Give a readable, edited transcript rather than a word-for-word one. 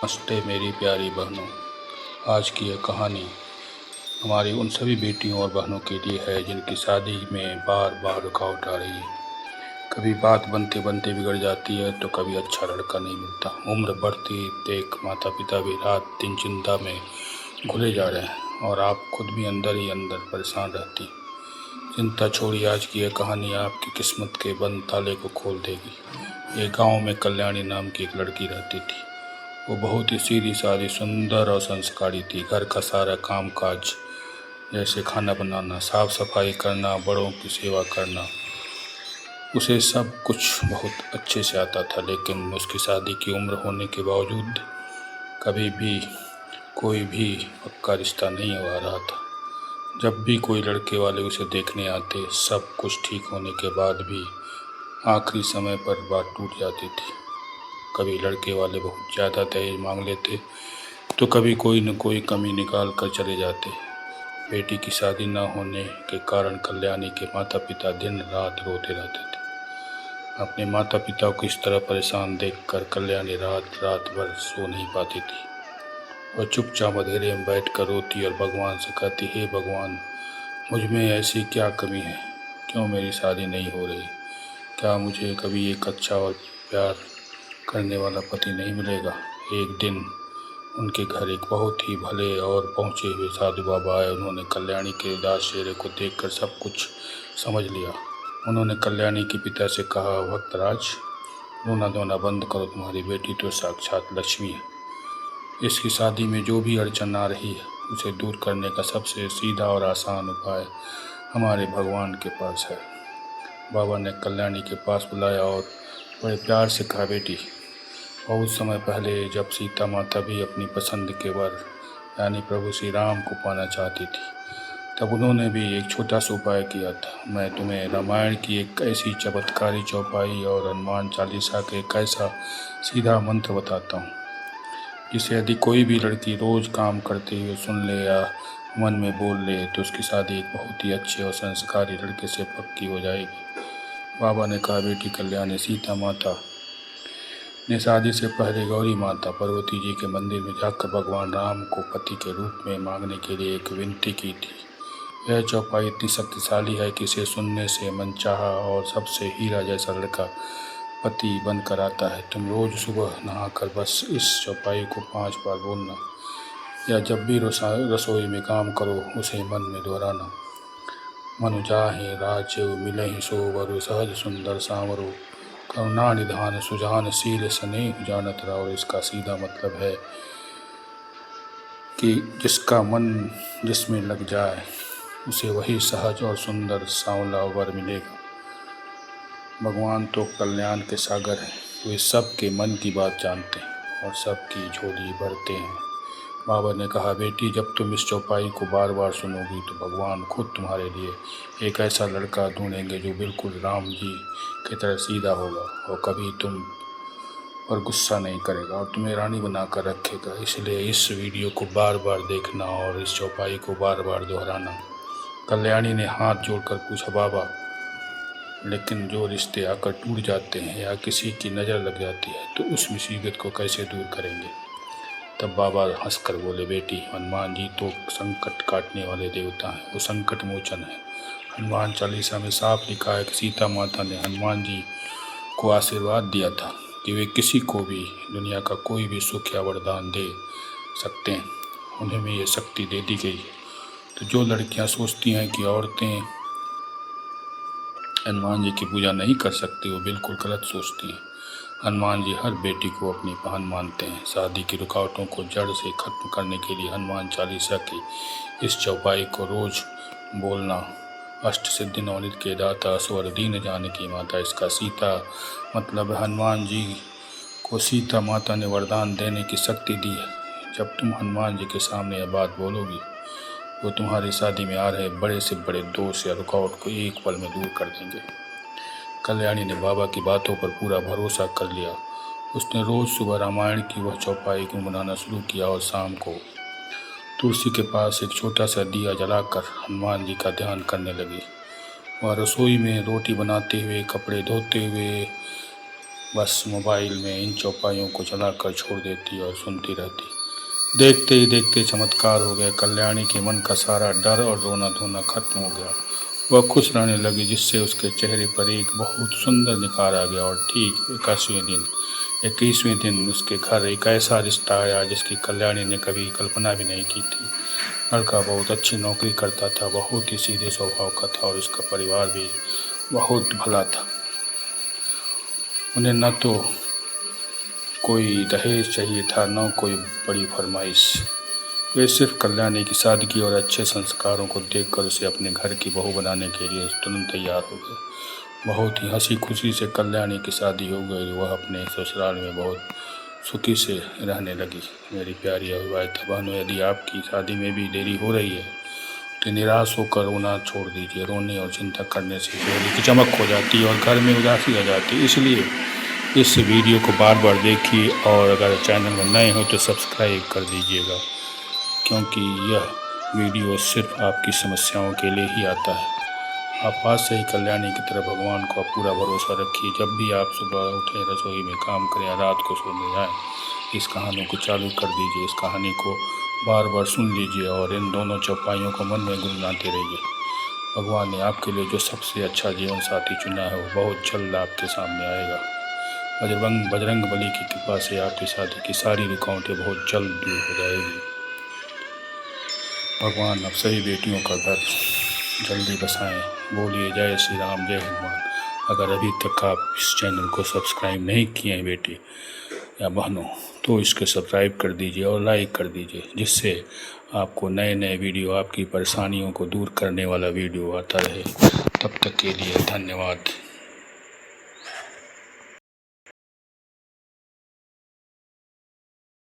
नमस्ते मेरी प्यारी बहनों। आज की यह कहानी हमारी उन सभी बेटियों और बहनों के लिए है जिनकी शादी में बार बार रुकावट आ रही है। कभी बात बनते बनते बिगड़ जाती है तो कभी अच्छा लड़का नहीं मिलता। उम्र बढ़ती देख माता पिता भी रात दिन चिंता में घुले जा रहे हैं और आप खुद भी अंदर ही अंदर परेशान रहती। चिंता छोड़िए, आज की यह कहानी आपकी किस्मत के बंद ताले को खोल देगी। एक गाँव में कल्याणी नाम की एक लड़की रहती थी। वो बहुत ही सीधी सादी, सुंदर और संस्कारी थी। घर का सारा काम काज जैसे खाना बनाना, साफ सफाई करना, बड़ों की सेवा करना, उसे सब कुछ बहुत अच्छे से आता था। लेकिन उसकी शादी की उम्र होने के बावजूद कभी भी कोई भी पक्का रिश्ता नहीं हो रहा था। जब भी कोई लड़के वाले उसे देखने आते, सब कुछ ठीक होने के बाद भी आखिरी समय पर बात टूट जाती थी। कभी लड़के वाले बहुत ज़्यादा दहेज मांग लेते तो कभी कोई न कोई कमी निकाल कर चले जाते। बेटी की शादी न होने के कारण कल्याणी के माता पिता दिन रात रोते रहते थे। अपने माता पिता को इस तरह परेशान देखकर कल्याणी रात रात भर सो नहीं पाती थी। वह चुपचाप अंधेरे में बैठकर रोती और भगवान से कहती, हे भगवान, मुझ में ऐसी क्या कमी है, क्यों मेरी शादी नहीं हो रही? क्या मुझे कभी एक अच्छा और प्यार करने वाला पति नहीं मिलेगा? एक दिन उनके घर एक बहुत ही भले और पहुँचे हुए साधु बाबा आए। उन्होंने कल्याणी के उदास चेहरे को देखकर सब कुछ समझ लिया। उन्होंने कल्याणी के पिता से कहा, भक्तराज, रोना धोना बंद करो, तुम्हारी बेटी तो साक्षात लक्ष्मी है। इसकी शादी में जो भी अड़चन आ रही है उसे दूर करने का सबसे सीधा और आसान उपाय हमारे भगवान के पास है। बाबा ने कल्याणी के पास बुलाया और बड़े प्यार से कहा, बेटी, बहुत समय पहले जब सीता माता भी अपनी पसंद के वर यानी प्रभु श्री राम को पाना चाहती थी, तब उन्होंने भी एक छोटा सा उपाय किया था। मैं तुम्हें रामायण की एक ऐसी चमत्कारी चौपाई और हनुमान चालीसा के एक ऐसा सीधा मंत्र बताता हूँ जिसे यदि कोई भी लड़की रोज काम करते हुए सुन ले या मन में बोल ले तो उसकी शादी एक बहुत ही अच्छे और संस्कारी लड़के से पक्की हो जाएगी। बाबा ने कहा, बेटी कल्याणी, सीता माता ने शादी से पहले गौरी माता पार्वती जी के मंदिर में जाकर भगवान राम को पति के रूप में मांगने के लिए एक विनती की थी। यह चौपाई इतनी शक्तिशाली है कि इसे सुनने से मनचाहा और सबसे हीरा जैसा लड़का पति बनकर आता है। तुम रोज सुबह नहाकर बस इस चौपाई को 5 बार बोलना, या जब भी रसोई में काम करो उसे मन में दोहराना। मनु जाहि राज्य मिलहि सो वरु, सहज सुंदर सांवरो, करुणा निधान सुजान शील स्नेह जानत राव। इसका सीधा मतलब है कि जिसका मन जिसमें लग जाए उसे वही सहज और सुंदर सांवला वर मिलेगा। भगवान तो कल्याण के सागर हैं, वे सबके मन की बात जानते हैं और सबकी झोली भरते हैं। बाबा ने कहा, बेटी, जब तुम इस चौपाई को बार बार सुनोगी तो भगवान खुद तुम्हारे लिए एक ऐसा लड़का ढूंढेंगे जो बिल्कुल राम जी की तरह सीधा होगा और कभी तुम पर गुस्सा नहीं करेगा और तुम्हें रानी बनाकर रखेगा। इसलिए इस वीडियो को बार बार देखना और इस चौपाई को बार बार दोहराना। कल्याणी ने हाथ जोड़कर पूछा, बाबा, लेकिन जो रिश्ते आकर टूट जाते हैं या किसी की नज़र लग जाती है तो उस मुसीबत को कैसे दूर करेंगे? तब बाबा हंसकर बोले, बेटी, हनुमान जी तो संकट काटने वाले देवता हैं, वो संकट मोचन है। हनुमान चालीसा में साफ लिखा है कि सीता माता ने हनुमान जी को आशीर्वाद दिया था कि वे किसी को भी दुनिया का कोई भी सुख या वरदान दे सकते हैं। उन्हें में ये शक्ति दे दी गई। तो जो लड़कियां सोचती हैं कि औरतें हनुमान जी की पूजा नहीं कर सकती, वो बिल्कुल गलत सोचती हैं। हनुमान जी हर बेटी को अपनी बहन मानते हैं। शादी की रुकावटों को जड़ से खत्म करने के लिए हनुमान चालीसा की इस चौपाई को रोज बोलना। अष्ट सिद्धि नवनीत के दाता स्वर दीन जानकी माता, इसका सीता मतलब हनुमान जी को सीता माता ने वरदान देने की शक्ति दी है। जब तुम हनुमान जी के सामने यह बात बोलोगी, वो तुम्हारी शादी में आ रहे बड़े से बड़े दोष या रुकावट को एक पल में दूर कर देंगे। कल्याणी ने बाबा की बातों पर पूरा भरोसा कर लिया। उसने रोज सुबह रामायण की वह चौपाई को बनाना शुरू किया और शाम को तुलसी के पास एक छोटा सा दिया जलाकर हनुमान जी का ध्यान करने लगी। वह रसोई में रोटी बनाते हुए, कपड़े धोते हुए बस मोबाइल में इन चौपाइयों को चलाकर छोड़ देती और सुनती रहती। देखते ही देखते चमत्कार हो गया। कल्याणी के मन का सारा डर और रोना धोना खत्म हो गया। वह खुश रहने लगी, जिससे उसके चेहरे पर एक बहुत सुंदर निखार आ गया। और ठीक 21वें दिन उसके घर एक ऐसा रिश्ता आया जिसकी कल्याणी ने कभी कल्पना भी नहीं की थी। लड़का बहुत अच्छी नौकरी करता था, बहुत ही सीधे स्वभाव का था और उसका परिवार भी बहुत भला था। उन्हें न तो कोई दहेज चाहिए था, न कोई बड़ी फरमाइश। वे सिर्फ कल्याणी की सादगी और अच्छे संस्कारों को देखकर उसे अपने घर की बहू बनाने के लिए तुरंत तैयार हो गए। बहुत ही हंसी खुशी से कल्याणी की शादी हो गई। वह अपने ससुराल में बहुत सुखी से रहने लगी। मेरी प्यारी अविवाहिता बहनों, यदि आपकी शादी में भी देरी हो रही है तो निराश होकर रोना छोड़ दीजिए। रोने और चिंता करने से चेहरे की चमक हो जाती है और घर में उदासी आ जाती है। इसलिए इस वीडियो को बार बार देखिए और अगर चैनल में नए हो तो सब्सक्राइब कर दीजिएगा, क्योंकि यह वीडियो सिर्फ आपकी समस्याओं के लिए ही आता है। आप आज से ही कल्याणी की तरफ भगवान को पूरा भरोसा रखिए। जब भी आप सुबह उठें, रसोई में काम करें या रात को सोने जाएं, इस कहानी को चालू कर दीजिए। इस कहानी को बार बार सुन लीजिए और इन दोनों चौपाइयों को मन में गुनगुनाते रहिए। भगवान ने आपके लिए जो सबसे अच्छा जीवन साथी चुना है वो बहुत जल्द आपके सामने आएगा। बजरंग बली की कृपा से आपकी शादी की सारी रुकावटें बहुत जल्द दूर हो जाएगी। भगवान आप सभी बेटियों का घर जल्दी बसाएं। बोलिए जय श्री राम, जय हनुमान। अगर अभी तक आप इस चैनल को सब्सक्राइब नहीं किए हैं बेटी या बहनों, तो इसको सब्सक्राइब कर दीजिए और लाइक कर दीजिए, जिससे आपको नए नए वीडियो, आपकी परेशानियों को दूर करने वाला वीडियो आता रहे। तब तक के लिए धन्यवाद।